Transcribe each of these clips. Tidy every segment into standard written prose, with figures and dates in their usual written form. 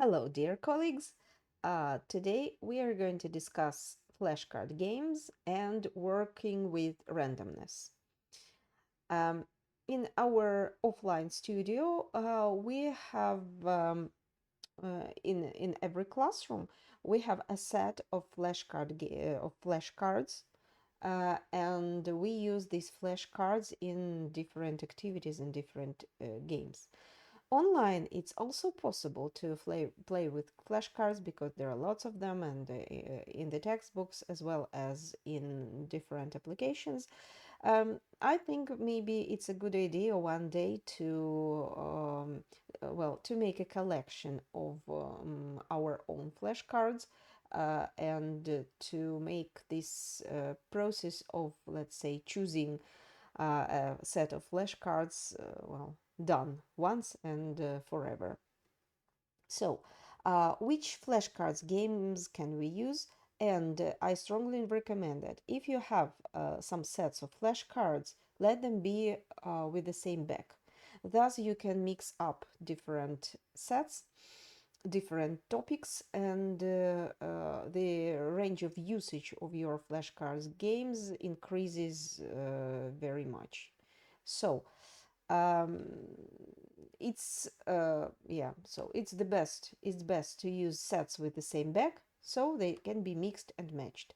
Hello, dear colleagues. Today we are going to discuss flashcard games and working with randomness. Um, in our offline studio, we have in every classroom we have a set of flashcards, and we use these flashcards in different activities and different games. Online, it's also possible to play with flashcards because there are lots of them, and in the textbooks as well as in different applications. I think maybe it's a good idea one day to make a collection of our own flashcards, and to make this process of, let's say, choosing a set of flashcards, done once and forever. So, which flashcards games can we use? And I strongly recommend that if you have some sets of flashcards, let them be with the same back. Thus, you can mix up different sets, different topics, and the range of usage of your flashcards games increases very much. So, um, it's best to use sets with the same back so they can be mixed and matched.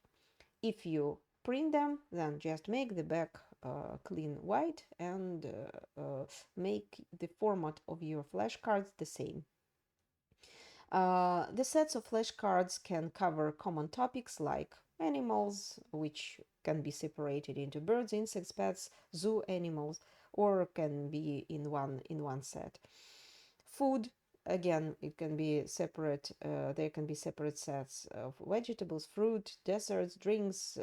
If you print them, then just make the back clean white and make the format of your flashcards the same. The sets of flashcards can cover common topics like animals, which can be separated into birds, insects, pets, zoo animals, or can be in one set. Food, again, it can be separate. There can be separate sets of vegetables, fruit, desserts, drinks,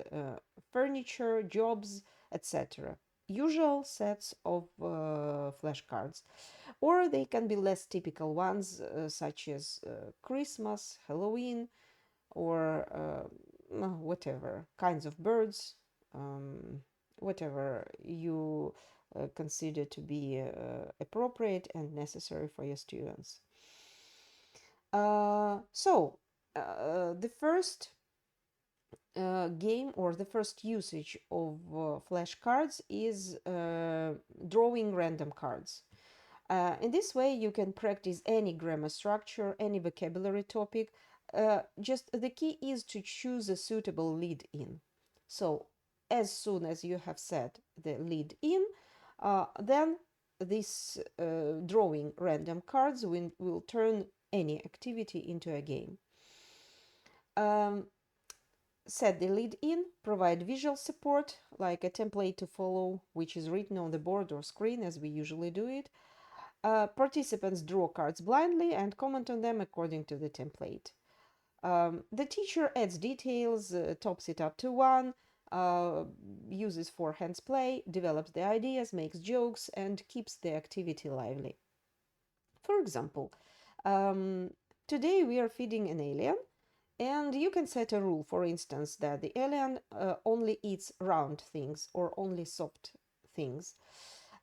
furniture, jobs, etc. Usual sets of flashcards, or they can be less typical ones, such as Christmas, Halloween, or whatever kinds of birds, um, whatever you consider to be appropriate and necessary for your students. The first game, or the first usage of flashcards, is drawing random cards. In this way, you can practice any grammar structure, any vocabulary topic. Just the key is to choose a suitable lead in. So, as soon as you have said the lead in, then this drawing random cards will turn any activity into a game. Um, Set the lead in, provide visual support like a template to follow, which is written on the board or screen as we usually do it. Participants draw cards blindly and comment on them according to the template. The teacher adds details, tops it up to one, uh, uses for hands play, develops the ideas, makes jokes, and keeps the activity lively. For example, um, today we are feeding an alien, and you can set a rule, for instance, that the alien only eats round things or only soft things.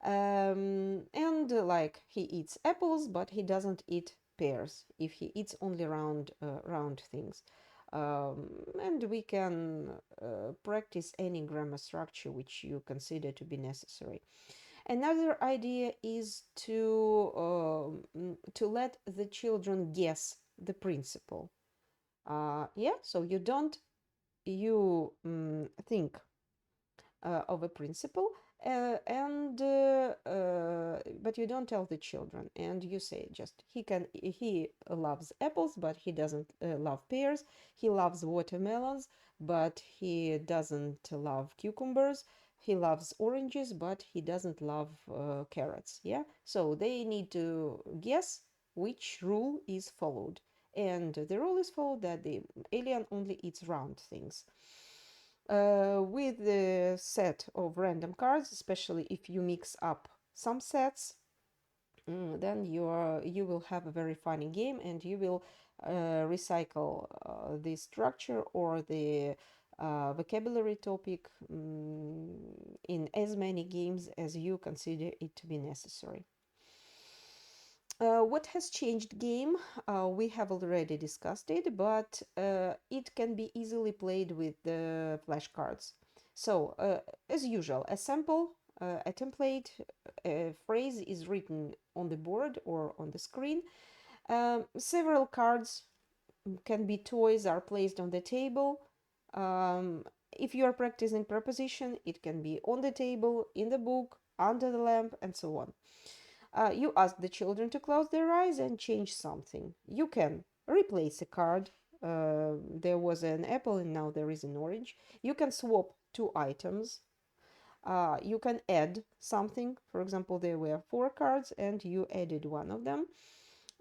And like he eats apples, but he doesn't eat pears if he eats only round things. And we can practice any grammar structure which you consider to be necessary. Another idea is to let the children guess the principle. Yeah, so you think of a principle, but you don't tell the children, and you say just he loves apples but he doesn't love pears. He loves watermelons but he doesn't love cucumbers. He loves oranges but he doesn't love carrots. Yeah, so they need to guess which rule is followed, and the rule is followed that the alien only eats round things. With the set of random cards, especially if you mix up some sets, then you will have a very funny game, and you will recycle the structure or the vocabulary topic in as many games as you consider it to be necessary. What has changed game? We have already discussed it, but it can be easily played with the flashcards. So, as usual, a template, a phrase is written on the board or on the screen. Several cards can be toys are placed on the table. If you are practicing preposition, it can be on the table, in the book, under the lamp, and so on. You ask the children to close their eyes and change something. You can replace a card. There was an apple and now there is an orange. You can swap two items. You can add something. For example, there were four cards and you added one of them.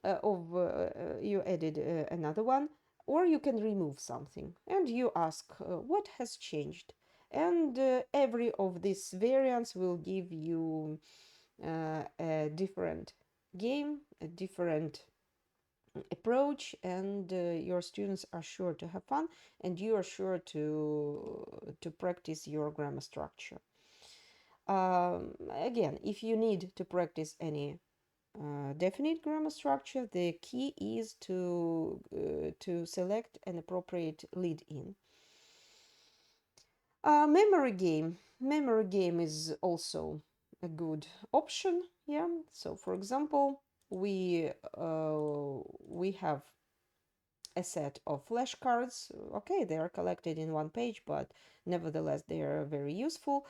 You added another one, or you can remove something and you ask what has changed. And every of these variants will give you a different game, a different approach, and your students are sure to have fun, and you are sure to practice your grammar structure. Again, if you need to practice any definite grammar structure, the key is to select an appropriate lead-in. Memory game is also a good option. Yeah. So, for example, we have a set of flashcards. Okay, they are collected in one page, but nevertheless they are very useful.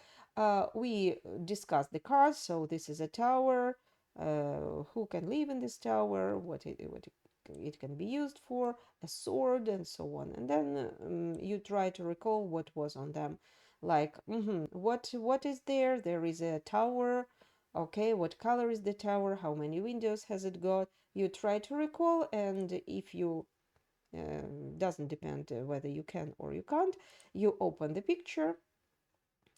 We discuss the cards. So this is a tower. Who can live in this tower? What it can be used for? A sword, and so on. And then you try to recall what was on them. Like, what is there? There is a tower. Okay, what color is the tower? How many windows has it got? You try to recall, and if you doesn't depend whether you can or you can't. You open the picture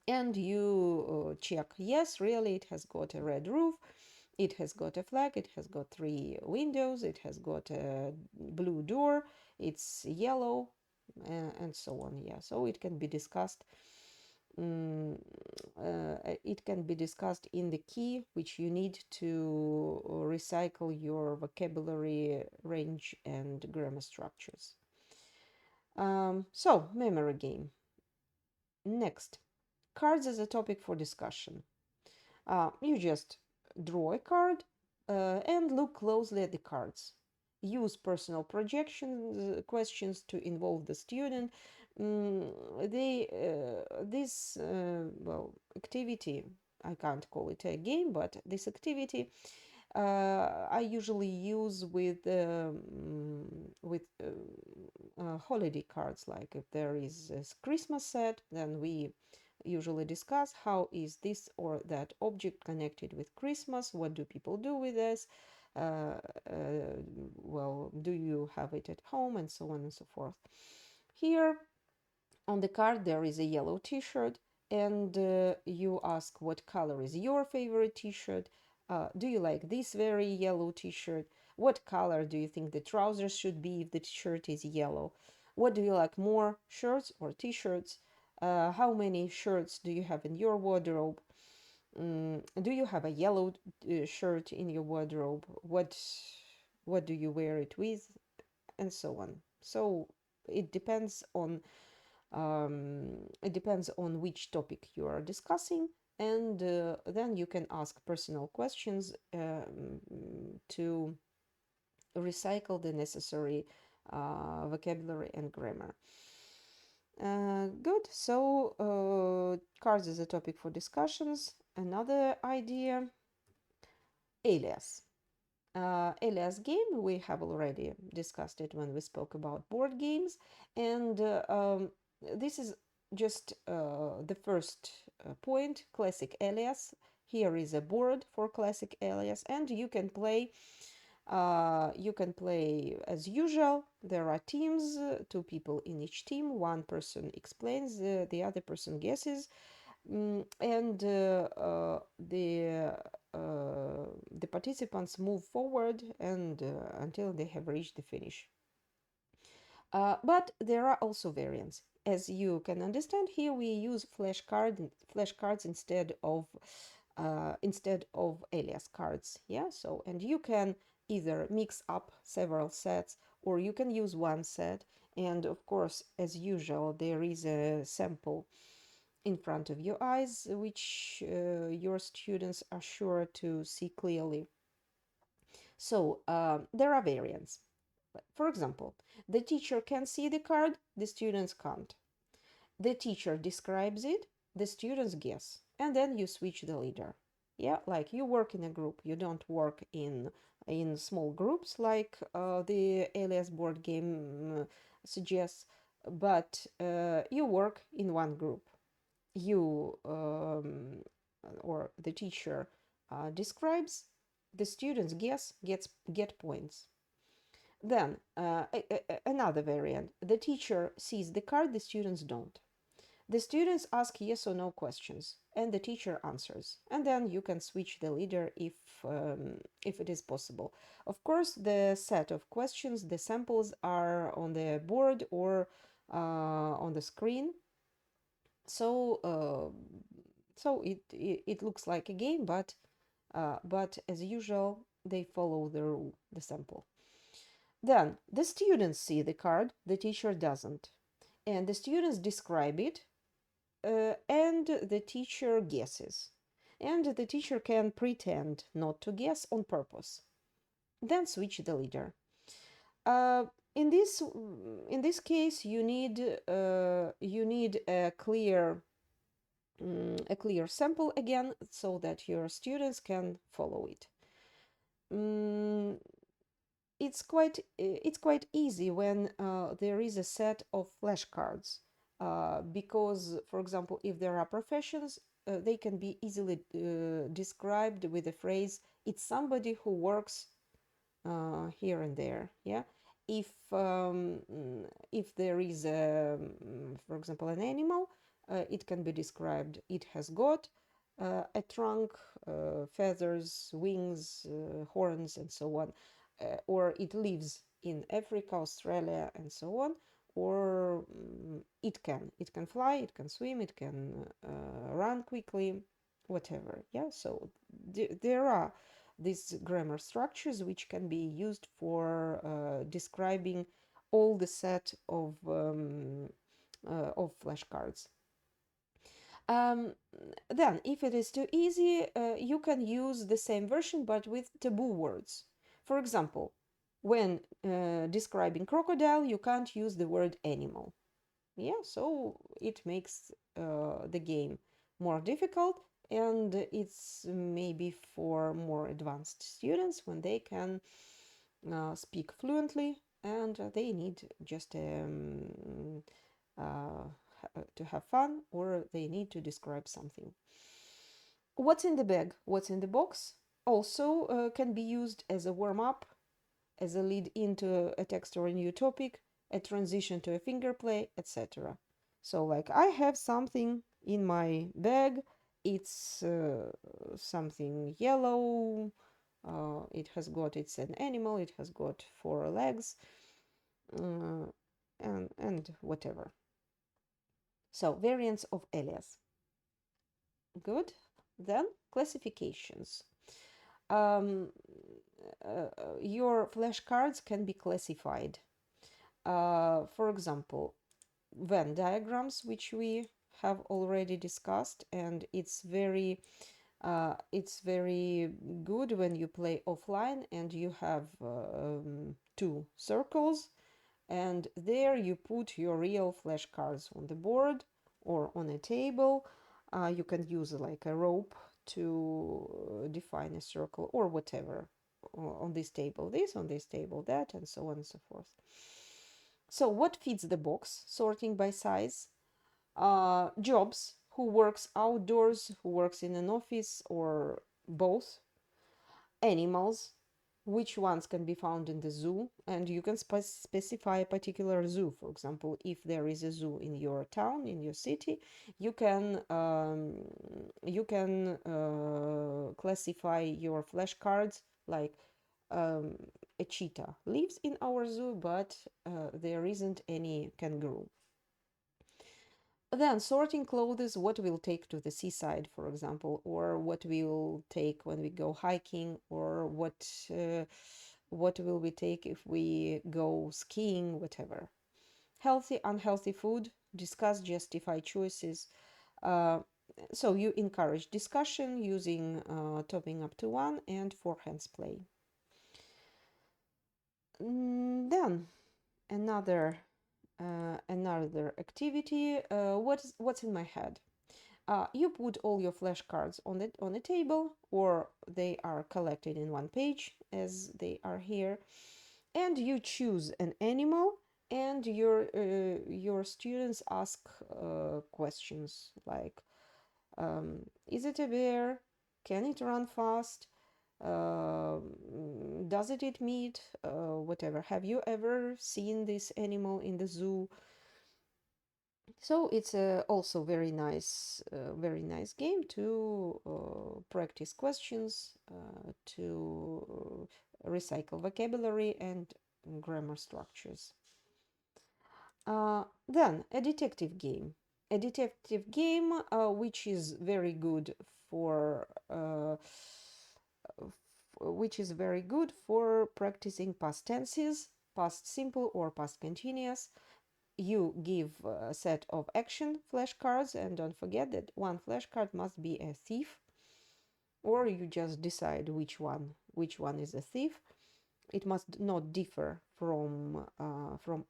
and you check, yes, really, it has got a red roof, it has got a flag, it has got three windows, it has got a blue door, it's yellow, and so on. Yeah, so it can be discussed. It can be discussed in the key which you need to recycle your vocabulary range and grammar structures. So, memory game. Next, cards as a topic for discussion. You just draw a card and look closely at the cards. Use personal projections questions to involve the student. This activity, I can't call it a game, but this activity I usually use with holiday cards. Like if there is a Christmas set, then we usually discuss how is this or that object connected with Christmas. What do people do with this? Uh, do you have it at home, and so on and so forth. Here on the card there is a yellow t-shirt, and you ask what color is your favorite t-shirt. Do you like this very yellow t-shirt? What color do you think the trousers should be if the t-shirt is yellow? What do you like more, shirts or t-shirts? How many shirts do you have in your wardrobe? Do you have a yellow shirt in your wardrobe? What do you wear it with? And so on. So it depends on which topic you are discussing, and then you can ask personal questions to recycle the necessary vocabulary and grammar. Good. So cards is a topic for discussions. Another idea, alias. Alias game, we have already discussed it when we spoke about board games, and this is just the first point, classic alias. Here is a board for classic alias, and you can play as usual. There are teams, two people in each team. One person explains, the other person guesses, and the participants move forward and until they have reached the finish. But there are also variants. As you can understand, here we use flashcards instead of alias cards. Yeah. So, and you can either mix up several sets or you can use one set. And of course, as usual, there is a sample in front of your eyes, which your students are sure to see clearly. So there are variants. For example, the teacher can see the card, the students can't. The teacher describes it, the students guess, and then you switch the leader. Yeah, like you work in a group, you don't work in small groups like the Alias board game suggests, but you work in one group. You or the teacher describes, the students guess, get points. Then another variant: the teacher sees the card, the students don't. The students ask yes or no questions, and the teacher answers. And then you can switch the leader if it is possible. Of course, the set of questions, the samples are on the board or on the screen. So it looks like a game, but as usual, they follow the rule, the sample. Then the students see the card, the teacher doesn't, and the students describe it, and the teacher guesses. And the teacher can pretend not to guess on purpose. Then switch the leader. Uh, in this case, you need a clear sample again, so that your students can follow it. Mm, it's quite easy when there is a set of flashcards, because, for example, if there are professions, they can be easily described with the phrase "it's somebody who works here and there." Yeah, if if there is for example, an animal, it can be described: it has got a trunk, feathers, wings, horns, and so on, or it lives in Africa, Australia, and so on. Or it can fly, it can swim, it can run quickly, whatever. Yeah, so there are these grammar structures which can be used for describing all the set of flashcards. Um, then, if it is too easy, you can use the same version but with taboo words. For example, when describing crocodile, you can't use the word animal. Yeah, so it makes the game more difficult, and it's maybe for more advanced students when they can speak fluently and they need just uh, to have fun, or they need to describe something. What's in the bag? What's in the box? Also can be used as a warm up, as a lead into a text or a new topic, a transition to a finger play, etc. So, like, I have something in my bag, it's something yellow, it's an animal, it has got four legs, uh, and whatever. So, variants of alias. Good. Then, classifications. Um, your flashcards can be classified. For example, Venn diagrams, which we have already discussed, and it's very good when you play offline and you have two circles, and there you put your real flashcards on the board or on a table. You can use like a rope to define a circle or whatever. On this table this, on this table that, and so on and so forth. So what fits the box? Sorting by size. Jobs: who works outdoors, who works in an office, or both. Animals: which ones can be found in the zoo, and you can specify a particular zoo. For example, if there is a zoo in your town, in your city, you can classify your flashcards like um, a cheetah lives in our zoo, but there isn't any kangaroo. Then sorting clothes: what we'll take to the seaside, for example, or what we'll take when we go hiking, or what what will we take if we go skiing, whatever. Healthy, unhealthy food, discuss, justify choices. Uh, so you encourage discussion using topping up to one and four hands play. Then another activity. What's in my head? You put all your flashcards on the table, or they are collected in one page as they are here, and you choose an animal, and your students ask questions like, is it a bear? Can it run fast? Does it eat meat? Whatever. Have you ever seen this animal in the zoo? So it's also very nice game to practice questions, to recycle vocabulary and grammar structures. Then a detective game which is very good for which is very good for practicing past tenses, past simple or past continuous. You give a set of action flashcards, and don't forget that one flashcard must be a thief, or you just decide which one is a thief. It must not differ from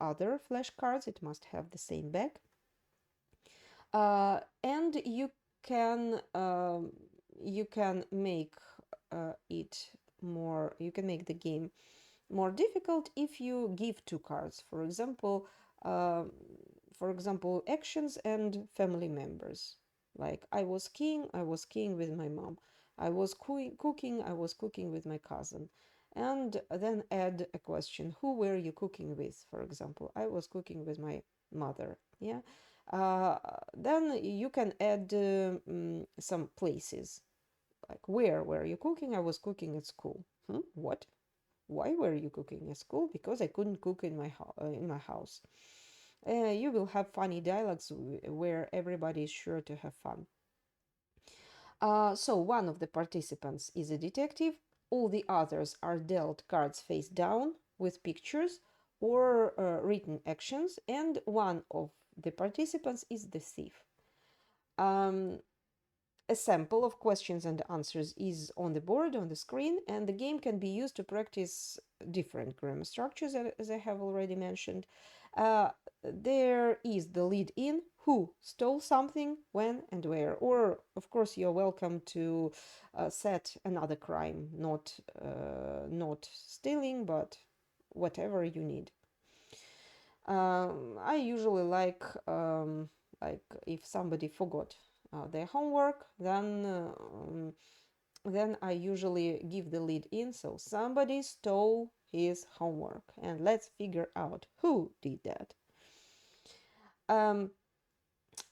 other flashcards. It must have the same back. And you can make it more. You can make the game more difficult if you give two cards. Uh, for example, actions and family members. Like I was skiing with my mom. I was cooking with my cousin. And then add a question: who were you cooking with? For example, I was cooking with my mother. Yeah. Uh, then you can add some places, like where were you cooking? I was cooking at school. What? Why were you cooking at school? Because I couldn't cook in my house. You will have funny dialogues where everybody is sure to have fun. So one of the participants is a detective. All the others are dealt cards face down with pictures or written actions, and one of the participants is the thief. Um, a sample of questions and answers is on the board on the screen, and the game can be used to practice different grammar structures, as I have already mentioned. There is the lead in: who stole something, when, and where. Or, of course, you're welcome to set another crime, not stealing, but whatever you need. I usually like if somebody forgot their homework, then I usually give the lead in. So somebody stole his homework, and let's figure out who did that.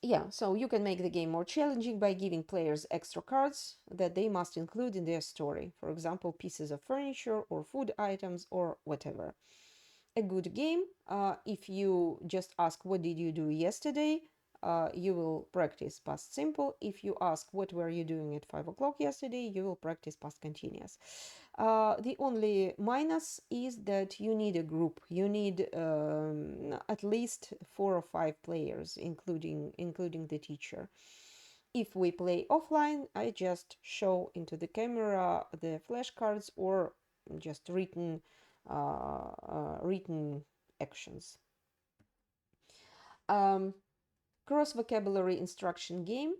Yeah, so you can make the game more challenging by giving players extra cards that they must include in their story. For example, pieces of furniture or food items or whatever. A good game, if you just ask what did you do yesterday, you will practice past simple. If you ask what were you doing at 5 o'clock yesterday, you will practice past continuous. The only minus is that you need a group. You need at least 4 or 5 players, including the teacher. If we play offline, I just show into the camera the flashcards or just written actions. Cross vocabulary instruction game.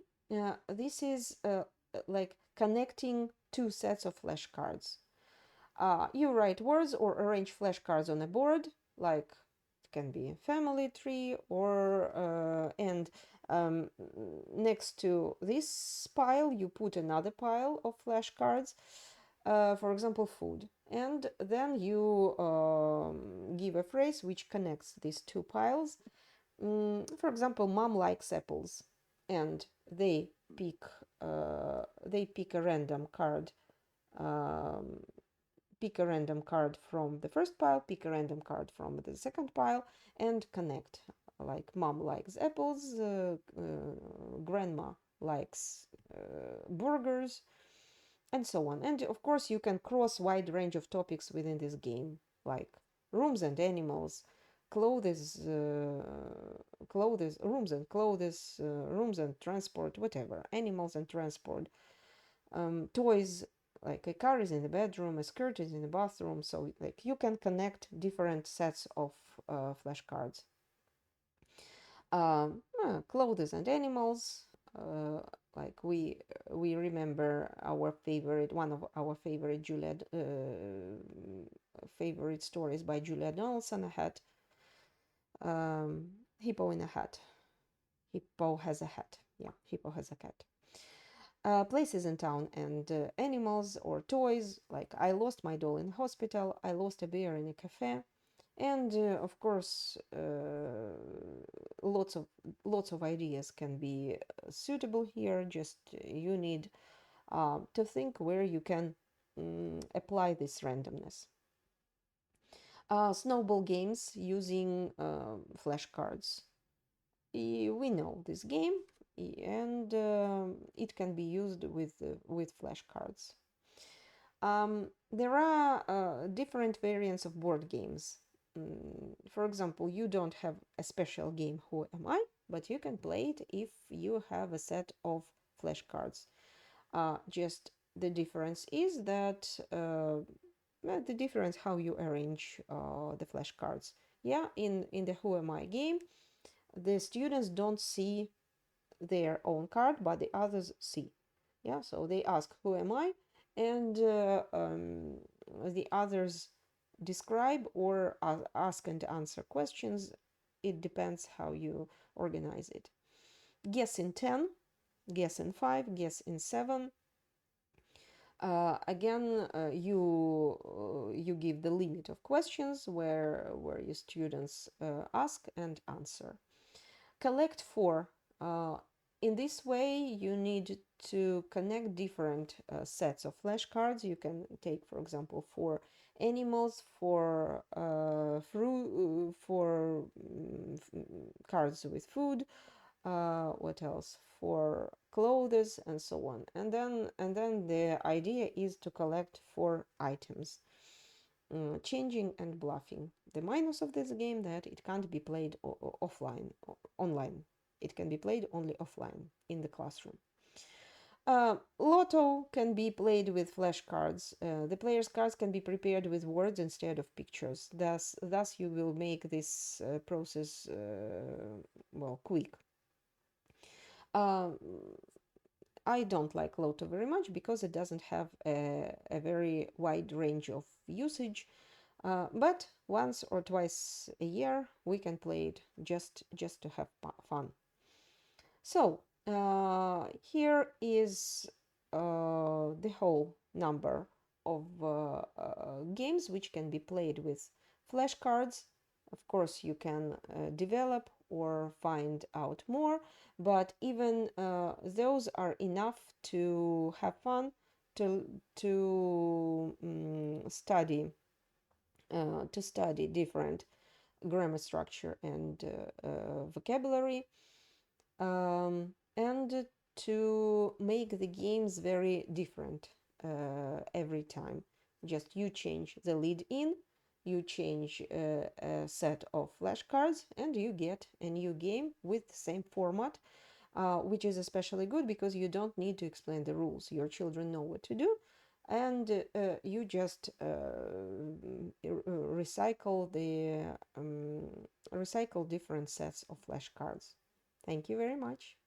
This is like connecting two sets of flashcards. You write words or arrange flashcards on a board, like it can be a family tree, or and next to this pile you put another pile of flashcards, for example, food. And then you give a phrase which connects these two piles. For example, mom likes apples, and they pick a random card. Um, Pick a random card from the first pile, pick a random card from the second pile, and connect. Like mom likes apples, grandma likes burgers, and so on. And of course, you can cross wide range of topics within this game, like rooms and animals, clothes, rooms and clothes, rooms and transport, whatever, animals and transport, toys. Like a car is in the bedroom, a skirt is in the bathroom. So like you can connect different sets of flashcards. Clothes and animals. Uh, like we remember our favorite one of our favorite Juliet favorite stories by Julia Donaldson. A hat, hippo in a hat. Hippo has a hat. Yeah, hippo has a cat. Places in town and animals or toys. Like I lost my doll in a hospital. I lost a bear in a cafe. And of course, lots of ideas can be suitable here. Just you need to think where you can apply this randomness. Snowball games using flashcards. We know this game, and it can be used with flashcards. There are different variants of board games. For example, you don't have a special game, Who Am I? But you can play it if you have a set of flashcards. Just the difference is that the difference how you arrange the flashcards. Yeah, in the Who Am I game, the students don't see their own card, but the others see. Yeah, so they ask, Who am I? And the others describe or ask and answer questions. It depends how you organize it. Guess in 10, guess in 5, guess in 7. Again, you give the limit of questions where your students ask and answer. Collect 4. In this way, you need to connect different sets of flashcards. You can take, for example, for animals, for fruit, for cards with food. What else? For clothes and so on. And then the idea is to collect 4 items. Changing and bluffing. The minus of this game that it can't be played offline, online. It can be played only offline in the classroom. Lotto can be played with flashcards. The player's cards can be prepared with words instead of pictures. Thus you will make this process quick. I don't like Lotto very much because it doesn't have a very wide range of usage. But once or twice a year we can play it just to have fun. So here is the whole number of games which can be played with flashcards. Of course, you can develop or find out more, but even those are enough to have fun, to study different grammar structure and vocabulary, and to make the games very different every time. Just you change the lead in, you change a set of flashcards, and you get a new game with the same format, which is especially good because you don't need to explain the rules. Your children know what to do, and you just recycle different sets of flashcards. Thank you very much.